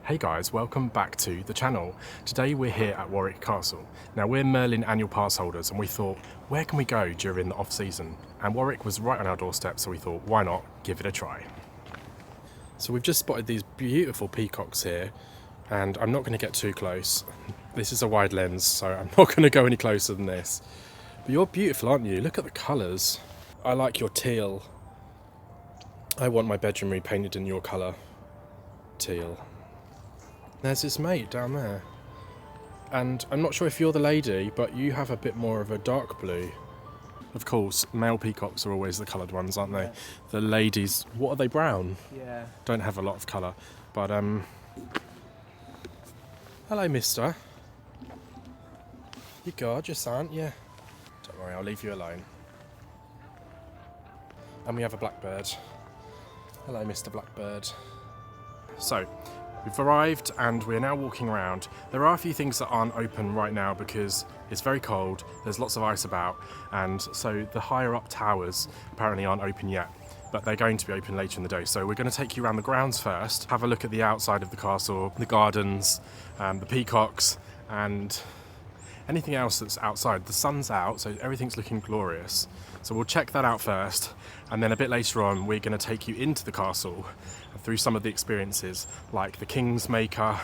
Hey guys, welcome back to the channel. Today we're here at Warwick Castle. Now we're Merlin annual pass holders and we thought, where can we go during the off season? And Warwick was right on our doorstep, so we thought, why not give it a try? So we've just spotted these beautiful peacocks here, and I'm not going to get too close. This is a wide lens, so I'm not going to go any closer than this. But you're beautiful, aren't you? Look at the colours. I like your teal. I want my bedroom repainted in your colour. Teal. There's his mate down there. And I'm not sure if you're the lady, but you have a bit more of a dark blue. Of course, male peacocks are always the coloured ones, aren't they? Yeah. The ladies, what are they, brown? Yeah. Don't have a lot of colour. But, hello, mister. You're gorgeous, aren't you? Don't worry, I'll leave you alone. And we have a blackbird. Hello, Mr. Blackbird. So, we've arrived and we're now walking around. There are a few things that aren't open right now because it's very cold, there's lots of ice about, and so the higher up towers apparently aren't open yet, but they're going to be open later in the day. So we're going to take you around the grounds first, have a look at the outside of the castle, the gardens, the peacocks, and anything else that's outside. The sun's out, so everything's looking glorious. So we'll check that out first, and then a bit later on we're going to take you into the castle through some of the experiences, like the King's Maker,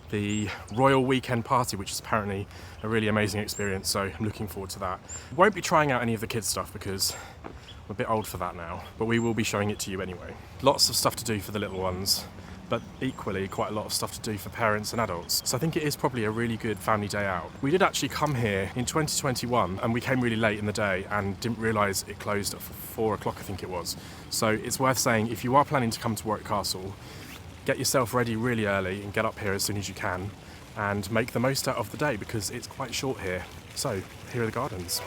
the Royal Weekend Party, which is apparently a really amazing experience, so I'm looking forward to that. Won't be trying out any of the kids' stuff because I'm a bit old for that now, but we will be showing it to you anyway. Lots of stuff to do for the little ones, but equally quite a lot of stuff to do for parents and adults. So I think it is probably a really good family day out. We did actually come here in 2021 and we came really late in the day and didn't realise it closed at 4 o'clock, I think it was. So it's worth saying, if you are planning to come to Warwick Castle, get yourself ready really early and get up here as soon as you can and make the most out of the day because it's quite short here. So here are the gardens.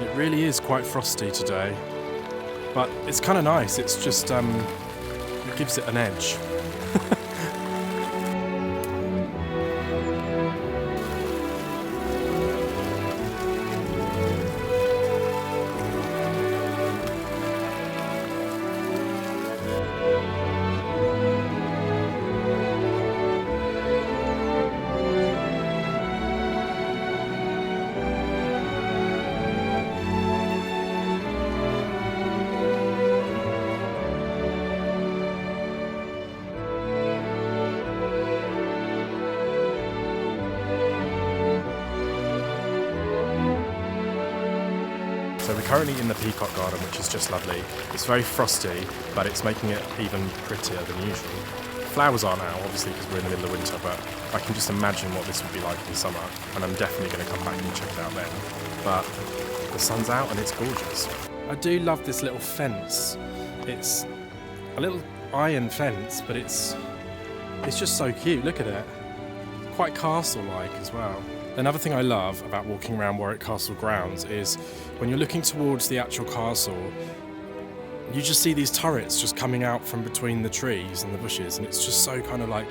It really is quite frosty today, but it's kind of nice. It's just, it gives it an edge. So we're currently in the Peacock Garden, which is just lovely. It's very frosty, but it's making it even prettier than usual. Flowers are now, obviously, because we're in the middle of winter, but I can just imagine what this would be like in summer, and I'm definitely going to come back and check it out then. But the sun's out and it's gorgeous. I do love this little fence. It's a little iron fence, but it's just so cute. Look at it. Quite castle-like as well. Another thing I love about walking around Warwick Castle grounds is when you're looking towards the actual castle, you just see these turrets just coming out from between the trees and the bushes, and it's just so kind of like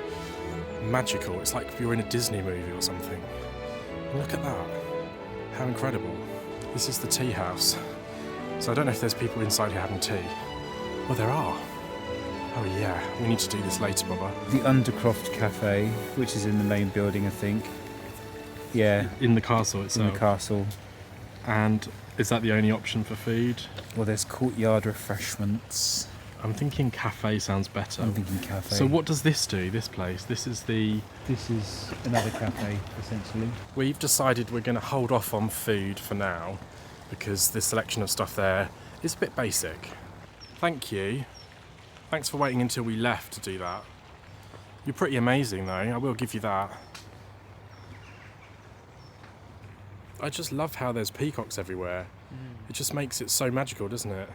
magical. It's like you're in a Disney movie or something. And look at that. How incredible. This is the tea house. So I don't know if there's people inside here having tea. Well, there are. Oh yeah, we need to do this later, Bubba. The Undercroft Cafe, which is in the main building, I think. Yeah, In the castle itself. in the castle. And is that the only option for food? Well, there's courtyard refreshments. I'm thinking cafe sounds better. I'm thinking cafe. So what does this do, this place? This is the... This is another cafe, essentially. We've decided we're going to hold off on food for now because the selection of stuff there is a bit basic. Thank you. Thanks for waiting until we left to do that. You're pretty amazing though, I will give you that. I just love how there's peacocks everywhere. It just makes it so magical, doesn't it?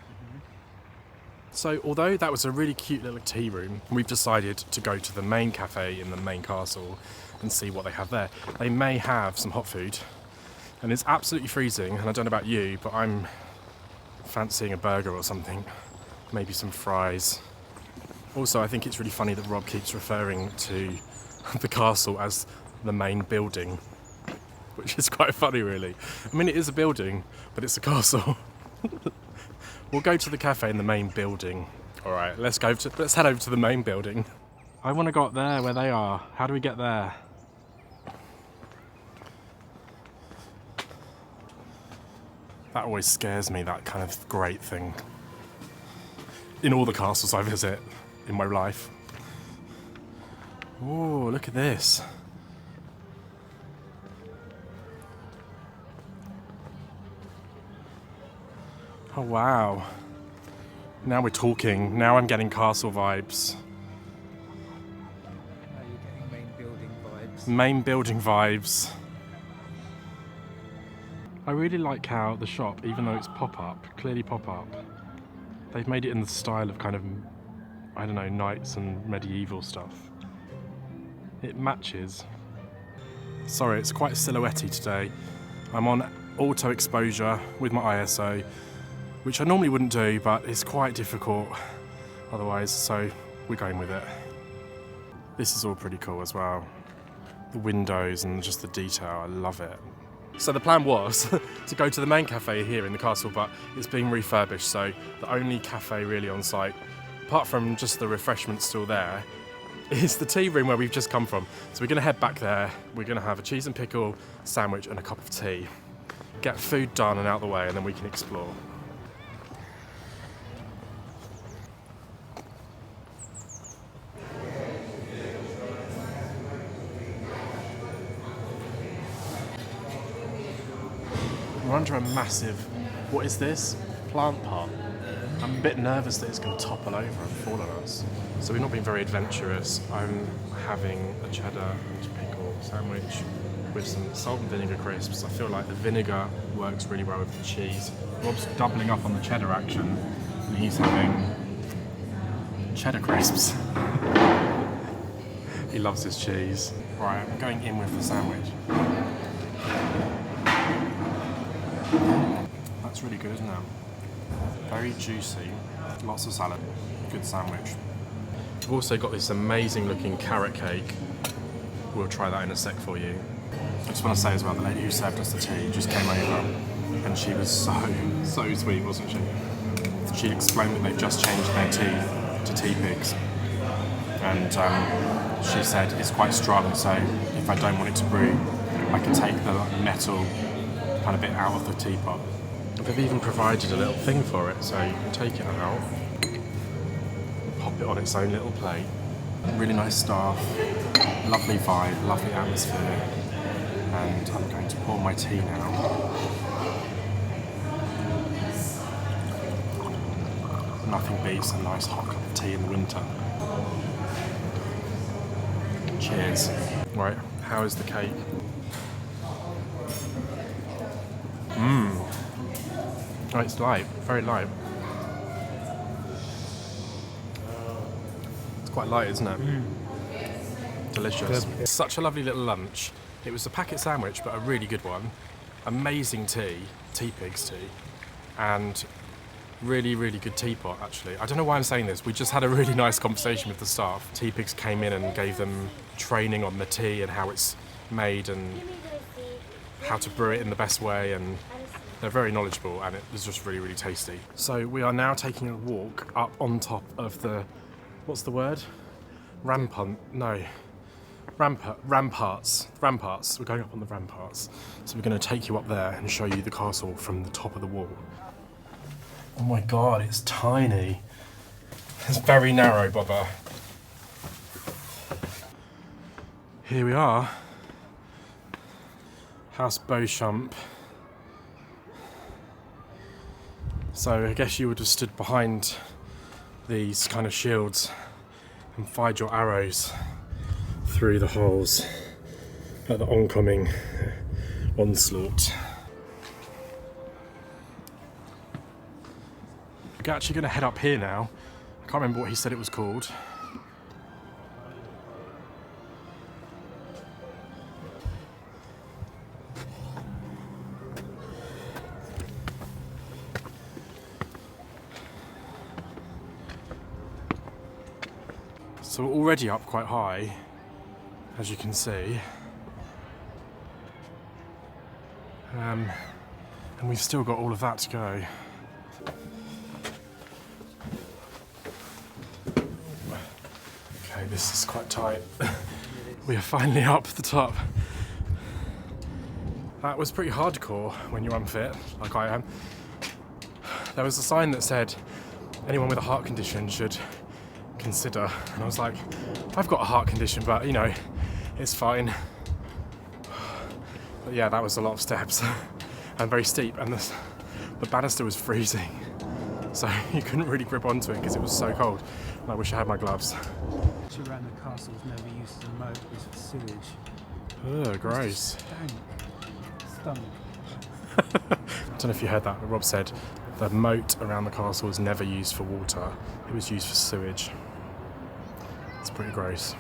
So although that was a really cute little tea room, we've decided to go to the main cafe in the main castle and see what they have there. They may have some hot food, and it's absolutely freezing, and I don't know about you, but I'm fancying a burger or something, maybe some fries. Also, I think it's really funny that Rob keeps referring to the castle as the main building, which is quite funny really. I mean, it is a building, but it's a castle. We'll go to the cafe in the main building. Alright, let's head over to the main building. I want to go up there where they are. How do we get there? That always scares me, that kind of great thing. In all the castles I visit in my life. Oh, look at this. Oh wow. Now we're talking. Now I'm getting castle vibes. Now you're getting main building vibes. Main building vibes. I really like how the shop, even though it's pop-up, clearly pop-up, they've made it in the style of kind of, I don't know, knights and medieval stuff. It matches. Sorry, it's quite silhouette-y today. I'm on auto exposure with my ISO, which I normally wouldn't do, but it's quite difficult otherwise, so we're going with it. This is all pretty cool as well. The windows and just the detail, I love it. So the plan was to go to the main cafe here in the castle, but it's being refurbished, so the only cafe really on site, apart from just the refreshments still there, is the tea room where we've just come from. So we're going to head back there, we're going to have a cheese and pickle sandwich and a cup of tea. Get food done and out the way, and then we can explore. We're under a massive, what is this? Plant pot. I'm a bit nervous that it's going to topple over and fall on us. So we're not being very adventurous. I'm having a cheddar and pickle sandwich with some salt and vinegar crisps. I feel like the vinegar works really well with the cheese. Rob's doubling up on the cheddar action, and he's having cheddar crisps. He loves his cheese. Right, I'm going in with the sandwich. That's really good, isn't it? Very juicy, lots of salad, good sandwich. We've also got this amazing looking carrot cake. We'll try that in a sec for you. I just want to say as well, the lady who served us the tea just came over and she was so sweet, wasn't she? She explained that they've just changed their tea to tea pigs. And she said it's quite strong, so if I don't want it to brew, I can take the metal kind of bit out of the teapot. They've even provided a little thing for it, so you can take it out, pop it on its own little plate. Really nice staff, lovely vibe, lovely atmosphere, and I'm going to pour my tea now. Nothing beats a nice hot cup of tea in the winter. Cheers. Right, how is the cake? Oh, it's light, very light. It's quite light, isn't it? Delicious. Good. Such a lovely little lunch. It was a packet sandwich, but a really good one. Amazing tea, Tea Pigs tea, and really, really good teapot, actually. I don't know why I'm saying this. We just had a really nice conversation with the staff. Tea Pigs came in and gave them training on the tea and how it's made and how to brew it in the best way, and they're very knowledgeable, and it was just really, really tasty. So we are now taking a walk up on top of the, what's the word? Ramparts. Ramparts. We're going up on the ramparts. So we're going to take you up there and show you the castle from the top of the wall. Oh my god, it's tiny. It's very narrow, Bobber. Here we are. House Beauchamp. So I guess you would have stood behind these kind of shields and fired your arrows through the holes at the oncoming onslaught. We're actually going to head up here now. I can't remember what he said it was called. So we're already up quite high, as you can see. And we've still got all of that to go. Okay, this is quite tight. We are finally up the top. That was pretty hardcore when you're unfit, like I am. There was a sign that said anyone with a heart condition should consider. And I was like, I've got a heart condition, but you know, it's fine. But yeah, that was a lot of steps and very steep, and the banister was freezing. So you couldn't really grip onto it because it was so cold. And I wish I had my gloves. Around the castle was never used as a moat, it was for sewage. Ugh, gross. Stunk. I don't know if you heard that, but Rob said the moat around the castle was never used for water. It was used for sewage. It's pretty gross.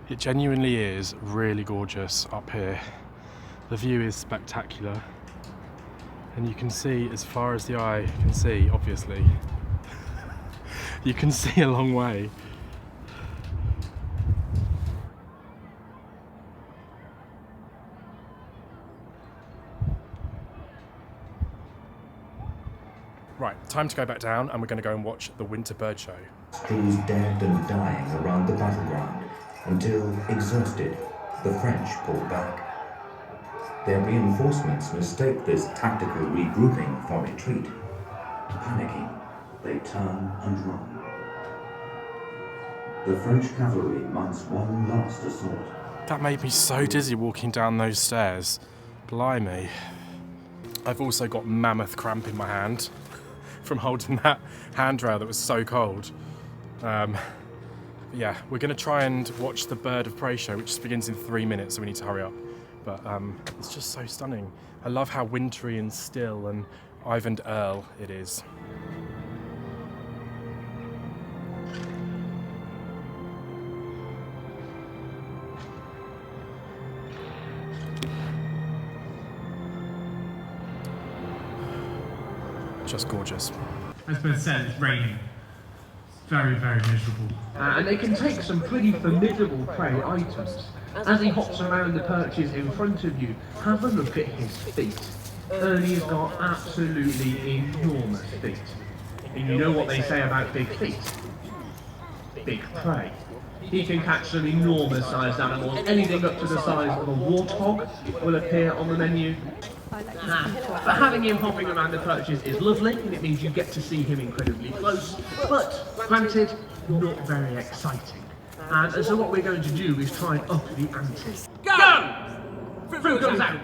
It genuinely is really gorgeous up here. The view is spectacular. And you can see as far as the eye can see, obviously. You can see a long way. Right, time to go back down, and we're going to go and watch the winter bird show. Crews dead and dying around the battleground until, exhausted, the French pulled back. Their reinforcements mistake this tactical regrouping for retreat. Panicking, they turn and run. The French cavalry mounts one last assault. That made me so dizzy walking down those stairs. Blimey. I've also got mammoth cramp in my hand from holding that handrail that was so cold. Yeah, we're going to try and watch the Bird of Prey show, which begins in 3 minutes, so we need to hurry up. But it's just so stunning. I love how wintry and still and Ivan Earl it is. Just gorgeous. As Ben said, it's raining. Very, very miserable. And they can take some pretty formidable prey items. As he hops around the perches in front of you, have a look at his feet. Ernie's got absolutely enormous feet. And you know what they say about big feet? Big prey. He can catch some enormous sized animals. Anything up to the size of a warthog will appear on the menu. But having him hopping around the perches is lovely, and it means you get to see him incredibly close. But, granted, not very exciting. And so what we're going to do is try and up the ante. Go! Through comes out.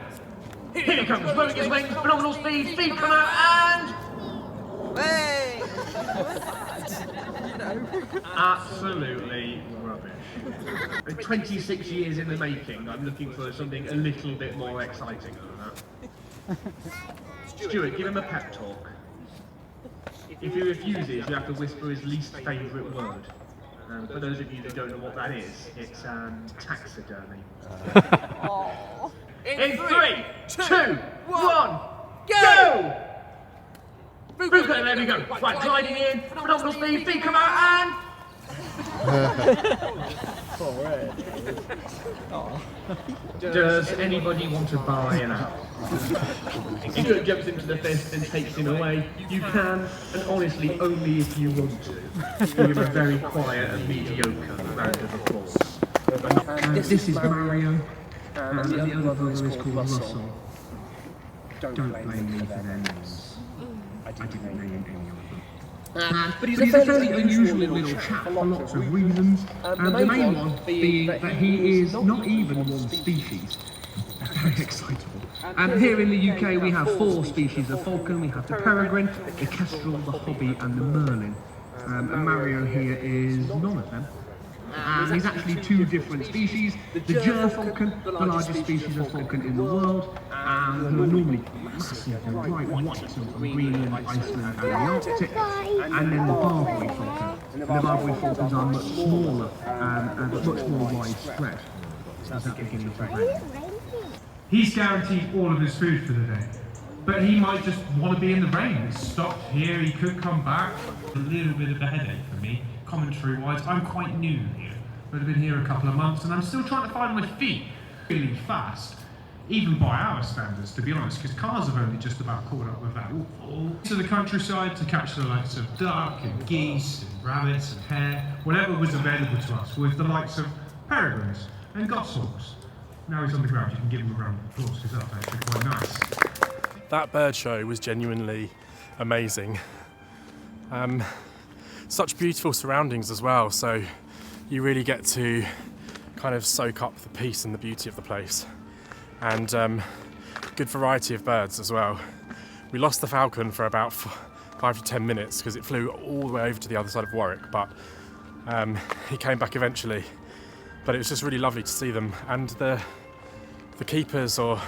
Here he comes, blowing his wings, phenomenal speed, feet come out, and... Hey! Absolutely rubbish. 26 years in the making, I'm looking for something a little bit more exciting than that. Stuart, give him a pep talk. If he refuses, you have to whisper his least favourite word. For those of you that don't know what that is, it's taxidermy. In 3, 2, 1, go! There we go. Right, gliding in, phenomenal speed, feet come out, and... Does anybody want to buy an apple? Stuart jumps into the fist and takes him away. You can, and honestly, only if you want to. Give him a very quiet and mediocre round of applause. This is Mario, and the other brother is called Russell. Don't blame me for their names. I didn't name any of them. But he's a fairly unusual little chap for lots of reasons. The main one being that he is not even one species. Very excitable. Here in the UK we have 4 species of falcon. We have the peregrine, the kestrel, the hobby and the merlin. And Mario here is none of them. He's actually 2 different species. The gerfalcon, the largest species of falcon in the world, who are normally massive and bright white on Greenland, Iceland and the Arctic, and then the Barbary falcon. And the Barbary falcons are much smaller, but much more widespread. Is that beginning to rain? He's guaranteed all of his food for the day. But he might just want to be in the rain. It's stopped here, he could come back. A little bit of a headache for me, commentary-wise. I'm quite new here. but I've been here a couple of months and I'm still trying to find my feet really fast, even by our standards, to be honest, because cars have only just about caught up with that. To the countryside to catch the likes of duck and geese and rabbits and hare, whatever was available to us, with the likes of peregrines and goshawks. Now he's on the ground, you can give him a round of applause because that's actually quite nice. That bird show was genuinely amazing. Such beautiful surroundings as well, so you really get to kind of soak up the peace and the beauty of the place. And good variety of birds as well. We lost the falcon for about 5 to 10 minutes because it flew all the way over to the other side of Warwick, but he came back eventually. But it was just really lovely to see them. And the keepers, or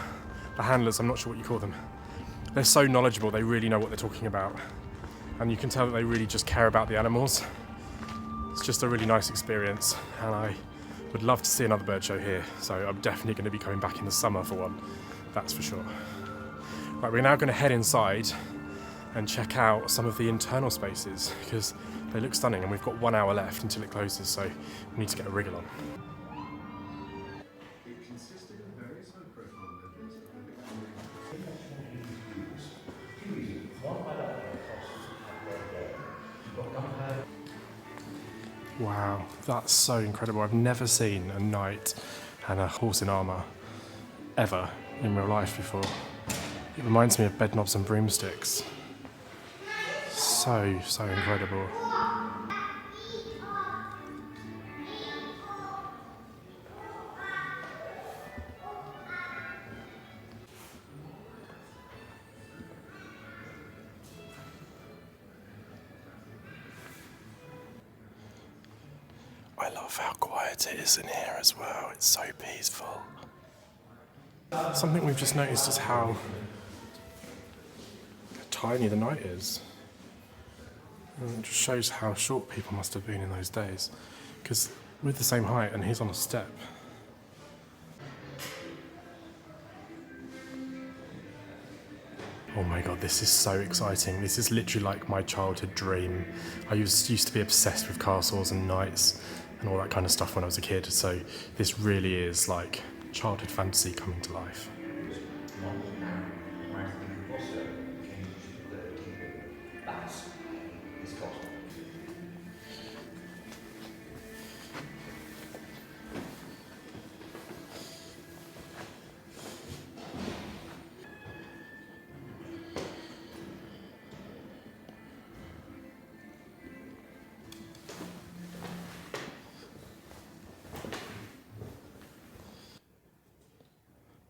the handlers, I'm not sure what you call them, they're so knowledgeable, they really know what they're talking about. And you can tell that they really just care about the animals. It's just a really nice experience, and I would love to see another bird show here, so I'm definitely going to be coming back in the summer for one, that's for sure. Right, we're now going to head inside and check out some of the internal spaces because they look stunning, and we've got 1 hour left until it closes, so we need to get a wriggle on. Wow, that's so incredible. I've never seen a knight and a horse in armour ever in real life before. It reminds me of Bedknobs and Broomsticks. So incredible. I love how quiet it is in here as well. It's so peaceful. Something we've just noticed is how tiny the night is. And it just shows how short people must have been in those days. Because we're the same height and he's on a step. Oh my god, this is so exciting. This is literally like my childhood dream. I used to be obsessed with castles and knights and all that kind of stuff when I was a kid, so this really is like childhood fantasy coming to life.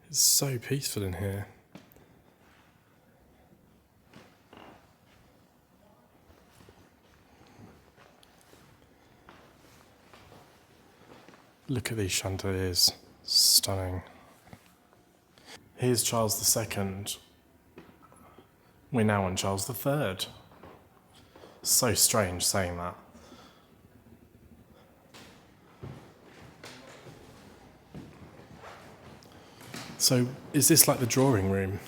It's so peaceful in here. Look at these chandeliers, stunning. Here's Charles II. We're now on Charles III. So strange saying that. So, is this like the drawing room?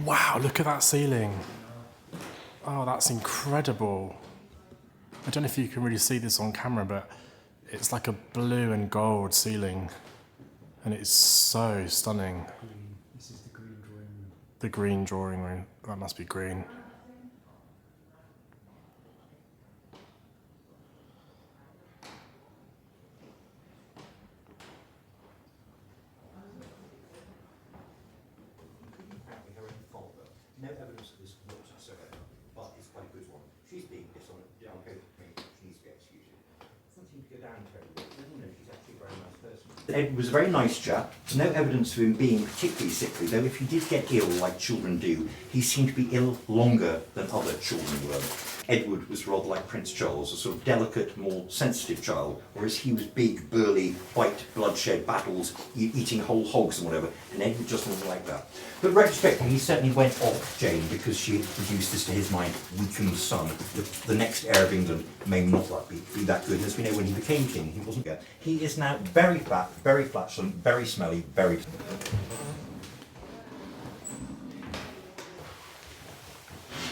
Wow, look at that ceiling. Oh, that's incredible. I don't know if you can really see this on camera, but it's like a blue and gold ceiling. And it's so stunning. This is the green drawing room. The green drawing room. That must be green. No evidence of this whatsoever, but it's quite a good one. She's being dishonest. Okay, she needs to be executed. Something to go down terribly. She's actually a very nice person. Ed was a very nice chap. No evidence of him being particularly sickly, though if he did get ill, like children do, he seemed to be ill longer than other children were. Edward was rather like Prince Charles, a sort of delicate, more sensitive child, whereas he was big, burly, fight, bloodshed, battles, eating whole hogs and whatever, and Edward just wasn't like that. But retrospectively, he certainly went off Jane because she had produced this, to his mind, weakened son. The next heir of England may not be that good. As we know, when he became king, he wasn't good. He is now very fat, very flatulent, very smelly, very...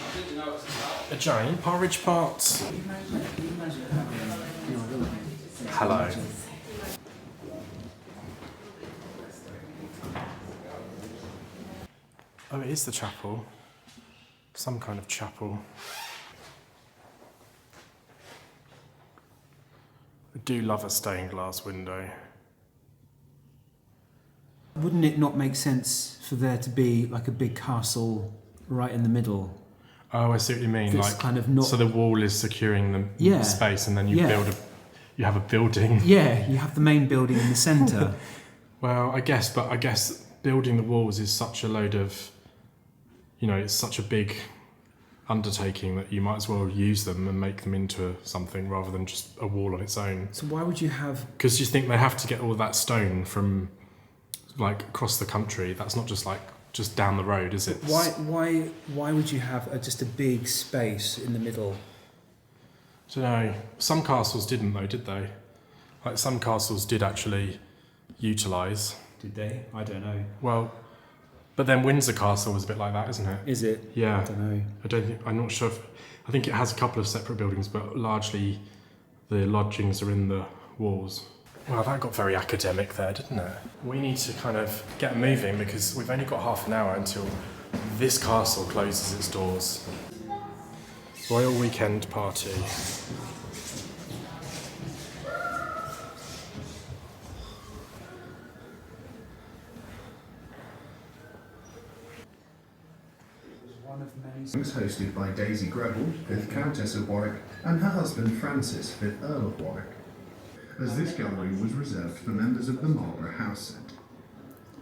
I didn't know it was about. A giant porridge pot. Hello. Oh, it is the chapel. Some kind of chapel. I do love a stained glass window. Wouldn't it not make sense for there to be like a big castle right in the middle? Oh, I see what you mean. That's Like, kind of not... so the wall is securing the Yeah. space, and then you Yeah. you have a building. Yeah, you have the main building in the centre. Well, I guess building the walls is such a load of, it's such a big undertaking that you might as well use them and make them into something rather than just a wall on its own. So why would you have... Because you think they have to get all that stone from, like, across the country. That's not just down the road, is it? Why would you have just a big space in the middle? I don't know. Some castles didn't, though, did they? Like, some castles did actually utilise. Did they? I don't know. Well, but then Windsor Castle was a bit like that, isn't it? Is it? Yeah. I don't know. I'm not sure if... I think it has a couple of separate buildings, but largely the lodgings are in the walls. Well, that got very academic there, didn't it? We need to kind of get moving because we've only got half an hour until this castle closes its doors. Royal Weekend Party. It was hosted by Daisy Greville, 5th Countess of Warwick, and her husband Francis, 5th Earl of Warwick, as this gathering was reserved for members of the Marlborough House set.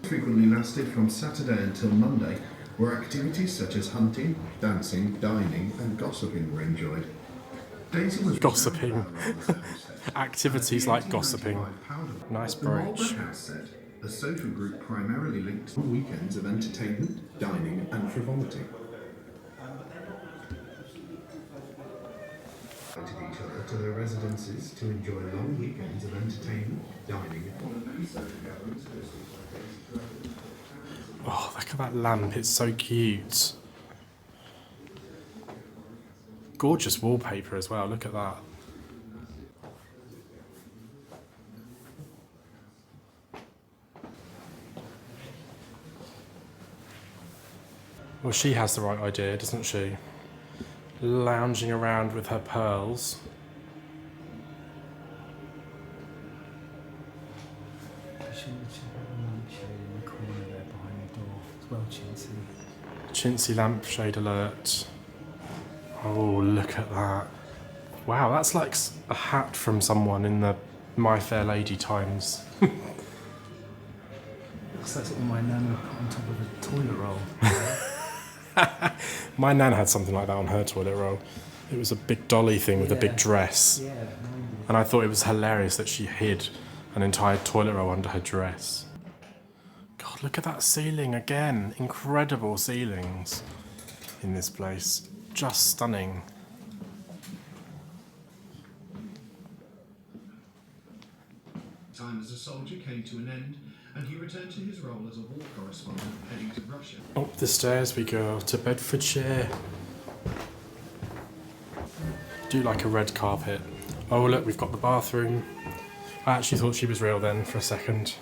Frequently lasted from Saturday until Monday, where activities such as hunting, dancing, dining, and gossiping were enjoyed. Daisy was Gossiping. Activities like gossiping. Nice The Marlborough brooch. House set, a social group primarily linked to weekends of entertainment, dining, and frivolity. Invited each other to their residences to enjoy long weekends of entertainment, dining, and social gatherings hosted by Daisy Greville. Oh, look at that lamp. It's so cute. Gorgeous wallpaper as well. Look at that. Well, she has the right idea, doesn't she? Lounging around with her pearls. Chintzy lampshade alert. Oh, look at that. Wow, that's like a hat from someone in the My Fair Lady times. Looks like something my nan would put on top of a toilet roll. My nan had something like that on her toilet roll. It was a big dolly thing with a big dress. Yeah. And I thought it was hilarious that she hid an entire toilet roll under her dress. God, look at that ceiling again. Incredible ceilings in this place. Just stunning. Time as a soldier came to an end, and he returned to his role as a war correspondent heading to Russia. Up the stairs we go to Bedfordshire. Do like a red carpet. Oh look, we've got the bathroom. I actually thought she was real then for a second.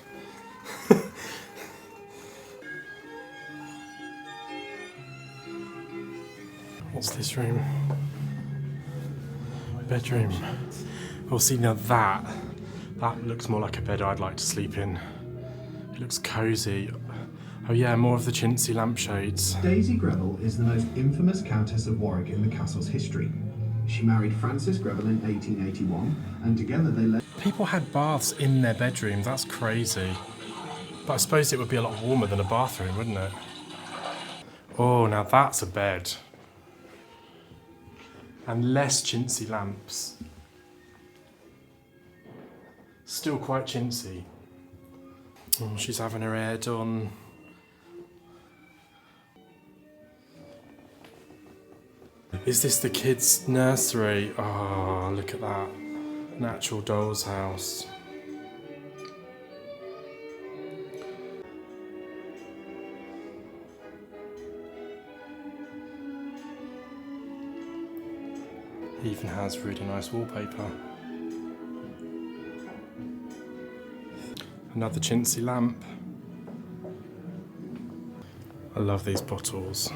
What's this room? Bedroom. Oh, see now that looks more like a bed I'd like to sleep in. It looks cosy. Oh yeah, more of the chintzy lampshades. Daisy Greville is the most infamous Countess of Warwick in the castle's history. She married Francis Greville in 1881, and together they led... People had baths in their bedroom, that's crazy. But I suppose it would be a lot warmer than a bathroom, wouldn't it? Oh, now that's a bed. And less chintzy lamps. Still quite chintzy. Oh, she's having her hair done. Is this the kids' nursery? Oh, look at that. Natural doll's house. Even has really nice wallpaper. Another chintzy lamp. I love these bottles.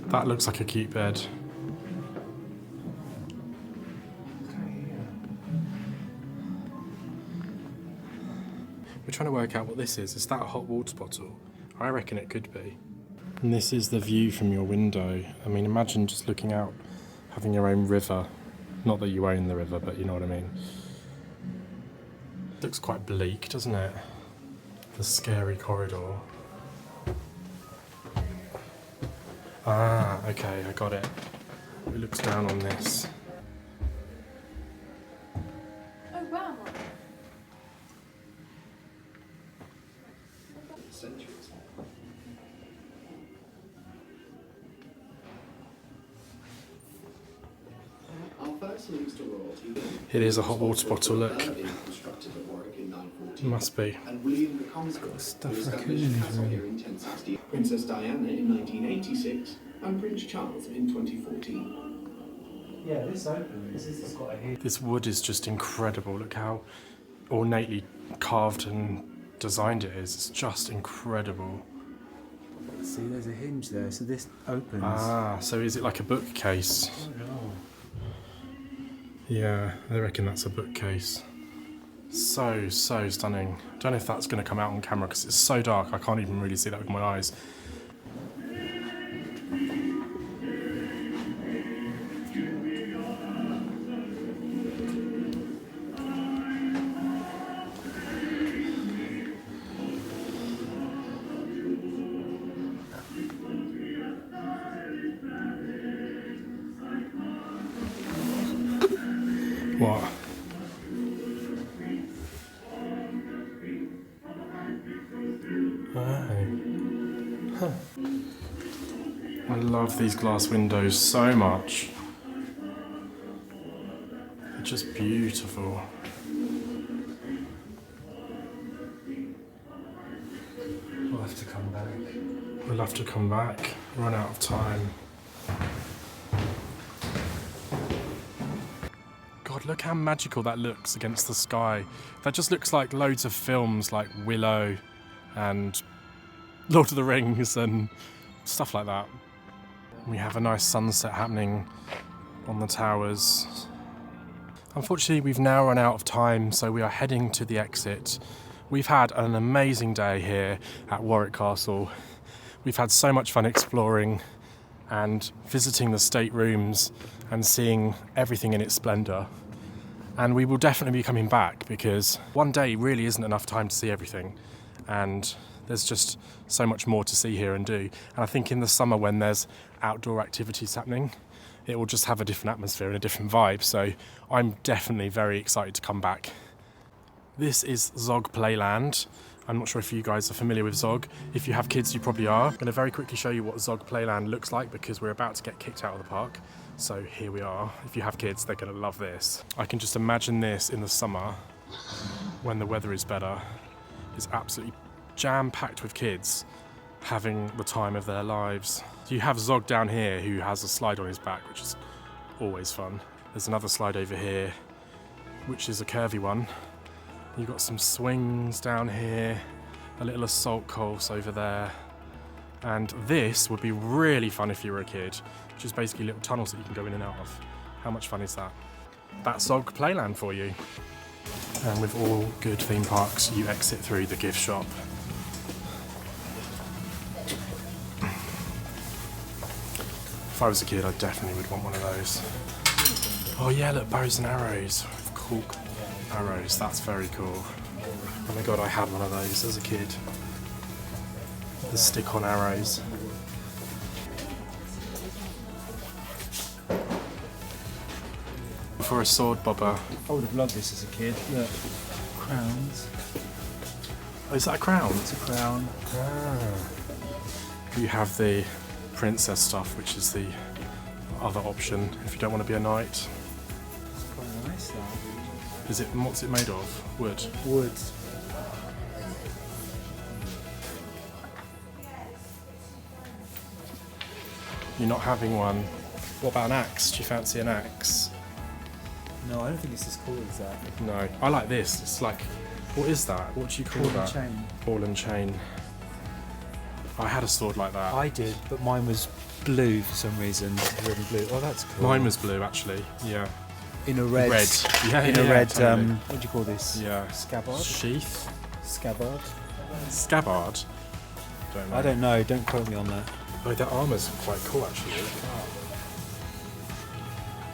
That looks like a cute bed. We're trying to work out what this is. Is that a hot water bottle? I reckon it could be. And this is the view from your window. I mean, imagine just looking out, having your own river. Not that you own the river, but you know what I mean. Looks quite bleak, doesn't it? The scary corridor. Ah, okay, I got it. It looks down on this. Oh, wow. It is a hot water bottle, look. Must be. Stuff raccoon in his room. Princess Diana in 1986 and Prince Charles in 2014. Yeah, this opens. This has got a head. This wood is just incredible. Look how ornately carved and designed it is. It's just incredible. See, there's a hinge there, so this opens. Ah, so is it like a bookcase? Yeah, I reckon that's a bookcase. So stunning. Don't know if that's going to come out on camera because it's so dark I can't even really see that with my eyes. What? Oh. Huh. I love these glass windows so much. They're just beautiful. We'll have to come back. We'll have to come back. Run out of time. God, look how magical that looks against the sky. That just looks like loads of films like Willow and Lord of the Rings and stuff like that. We have a nice sunset happening on the towers. Unfortunately, we've now run out of time, so we are heading to the exit. We've had an amazing day here at Warwick Castle. We've had so much fun exploring and visiting the staterooms and seeing everything in its splendour. And we will definitely be coming back because one day really isn't enough time to see everything. And there's just so much more to see here and do. And I think in the summer when there's outdoor activities happening, it will just have a different atmosphere and a different vibe. So I'm definitely very excited to come back. This is Zog Playland. I'm not sure if you guys are familiar with Zog. If you have kids, you probably are. I'm going to very quickly show you what Zog Playland looks like because we're about to get kicked out of the park. So here we are. If you have kids, they're going to love this. I can just imagine this in the summer when the weather is better. It's absolutely jam-packed with kids having the time of their lives. You have Zog down here who has a slide on his back, which is always fun. There's another slide over here, which is a curvy one. You've got some swings down here, a little assault course over there. And this would be really fun if you were a kid, which is basically little tunnels that you can go in and out of. How much fun is that? That's Zog Playland for you. And with all good theme parks, you exit through the gift shop. If I was a kid, I definitely would want one of those. Oh yeah, look, bows and arrows. Cool arrows, that's very cool. Oh my god, I had one of those as a kid. The stick-on arrows. For a sword bobber. I would have loved this as a kid. Look, crowns. Oh, is that a crown? It's a crown. Ah. You have the princess stuff, which is the other option if you don't want to be a knight. It's quite nice though. Is it? What's it made of? Wood. Wood. You're not having one. What about an axe? Do you fancy an axe? No, I don't think it's as cool as that. No. I like this. It's like, what is that? What do you call Ball and that? chain. Ball and chain. I had a sword like that. I did, but mine was blue for some reason. Red and blue. Oh, that's cool. Mine was blue, actually. Yeah. In a red. Yeah, in a yeah, red. totally. What do you call this? Yeah. Scabbard. Sheath. Scabbard. Scabbard. Don't know. I don't know. Don't quote me on that. Oh, their armour's quite cool, actually.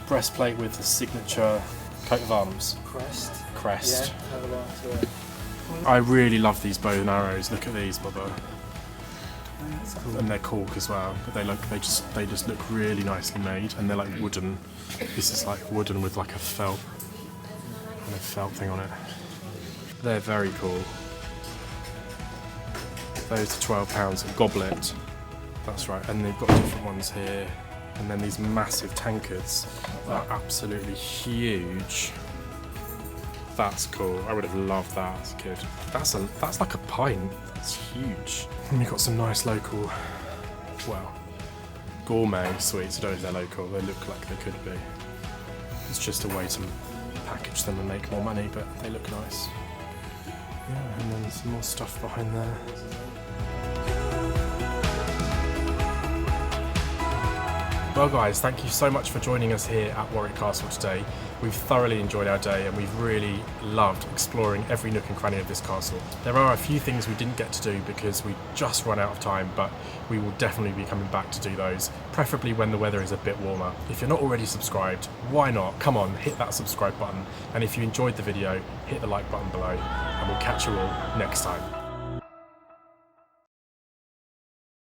Breastplate with the signature coat of arms. Crest. Yeah. Have a lot to it. I really love these bow and arrows. Look at these, Bubba. That's cool. And they're cork as well. But they just look really nicely made, and they're like wooden. This is like wooden with like a felt thing on it. They're very cool. Those are £12 a goblet. That's right, and they've got different ones here. And then these massive tankards are absolutely huge. That's cool. I would have loved that as a kid. That's like a pint. That's huge. And we've got some nice local, well, gourmet sweets. I don't know if they're local. They look like they could be. It's just a way to package them and make more money, but they look nice. Yeah, and then some more stuff behind there. Well guys, thank you so much for joining us here at Warwick Castle today. We've thoroughly enjoyed our day and we've really loved exploring every nook and cranny of this castle. There are a few things we didn't get to do because we just ran out of time, but we will definitely be coming back to do those, preferably when the weather is a bit warmer. If you're not already subscribed, why not? Come on, hit that subscribe button. And if you enjoyed the video, hit the like button below, and we'll catch you all next time.